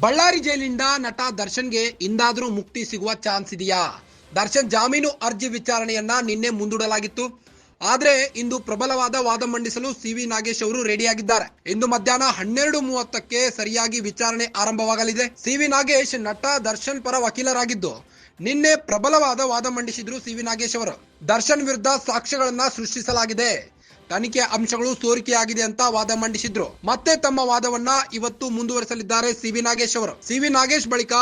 ಬಳ್ಳಾರಿ ಜೈಲಿನಿಂದ ನಟ ದರ್ಶನ್ಗೆ ಇಂದಾದರೂ ಮುಕ್ತಿ ಸಿಗುವ ಚಾನ್ಸ್ ಇದೆಯಾ? ದರ್ಶನ್ ಜಾಮೀನು ಅರ್ಜಿ ವಿಚಾರಣೆಯನ್ನ ನಿನ್ನೆ ಮುಂದೂಡಲಾಗಿತ್ತು. ಆದ್ರೆ ಇಂದು ಪ್ರಬಲವಾದ ವಾದ ಮಂಡಿಸಲು ಸಿವಿ ನಾಗೇಶ್ ಅವರು ರೆಡಿಯಾಗಿದ್ದಾರೆ. ಇಂದು ಮಧ್ಯಾಹ್ನ 12:30ಕ್ಕೆ ಸರಿಯಾಗಿ ವಿಚಾರಣೆ ಆರಂಭವಾಗಲಿದೆ. ಸಿವಿ ನಾಗೇಶ್ ನಟ ದರ್ಶನ್ ಪರ ವಕೀಲರಾಗಿದ್ದು ನಿನ್ನೆ ಪ್ರಬಲವಾದ ವಾದ ಮಂಡಿಸಿದ್ರು. ಸಿವಿ ನಾಗೇಶ್ ಅವರು ದರ್ಶನ್ ವಿರುದ್ಧ ಸಾಕ್ಷ್ಯಗಳನ್ನ ಸೃಷ್ಟಿಸಲಾಗಿದೆ, ತನಿಖೆ ಅಂಶಗಳು ಸೋರಿಕೆಯಾಗಿದೆ ಅಂತ ವಾದ ಮಂಡಿಸಿದ್ರು. ಮತ್ತೆ ತಮ್ಮ ವಾದವನ್ನ ಇವತ್ತು ಮುಂದುವರಿಸಲಿದ್ದಾರೆ ಸಿವಿ ನಾಗೇಶ್ ಅವರು. ಸಿವಿ ನಾಗೇಶ್ ಬಳಿಕ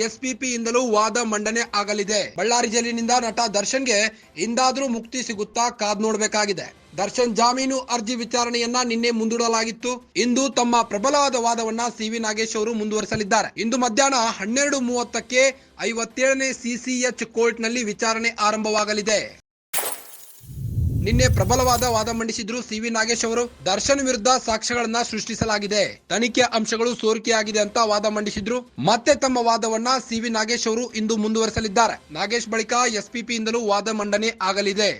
ಎಸ್ಪಿಪಿ ಇಂದಲೂ ವಾದ ಮಂಡನೆ ಆಗಲಿದೆ. ಬಳ್ಳಾರಿ ಜೈಲಿನಿಂದ ನಟ ದರ್ಶನ್ಗೆ ಇಂದಾದ್ರೂ ಮುಕ್ತಿ ಸಿಗುತ್ತಾ ಕಾದ್ ನೋಡಬೇಕಾಗಿದೆ. ದರ್ಶನ್ ಜಾಮೀನು ಅರ್ಜಿ ವಿಚಾರಣೆಯನ್ನ ನಿನ್ನೆ ಮುಂದೂಡಲಾಗಿತ್ತು. ಇಂದು ತಮ್ಮ ಪ್ರಬಲವಾದ ವಾದವನ್ನ ಸಿವಿ ನಾಗೇಶ್ ಅವರು ಮುಂದುವರಿಸಲಿದ್ದಾರೆ. ಇಂದು ಮಧ್ಯಾಹ್ನ 12:30ಕ್ಕೆ 57ನೇ ಸಿಸಿಎಚ್ ಕೋರ್ಟ್ ನಲ್ಲಿ ವಿಚಾರಣೆ ಆರಂಭವಾಗಲಿದೆ. ನಿನ್ನೆ ಪ್ರಬಲವಾದ ವಾದ ಮಂಡಿಸಿದ್ರು ಸಿವಿ ನಾಗೇಶ್ ಅವರು. ದರ್ಶನ್ ವಿರುದ್ಧ ಸಾಕ್ಷ್ಯಗಳನ್ನ ಸೃಷ್ಟಿಸಲಾಗಿದೆ, ತನಿಖೆ ಅಂಶಗಳು ಸೋರಿಕೆಯಾಗಿದೆ ಅಂತ ವಾದ ಮಂಡಿಸಿದ್ರು. ಮತ್ತೆ ತಮ್ಮ ವಾದವನ್ನ ಸಿವಿ ನಾಗೇಶ್ ಅವರು ಇಂದು ಮುಂದುವರಿಸಲಿದ್ದಾರೆ. ನಾಗೇಶ್ ಬಳಿಕ ಎಸ್ಪಿಪಿ ಇಂದಲೂ ವಾದ ಮಂಡನೆ ಆಗಲಿದೆ.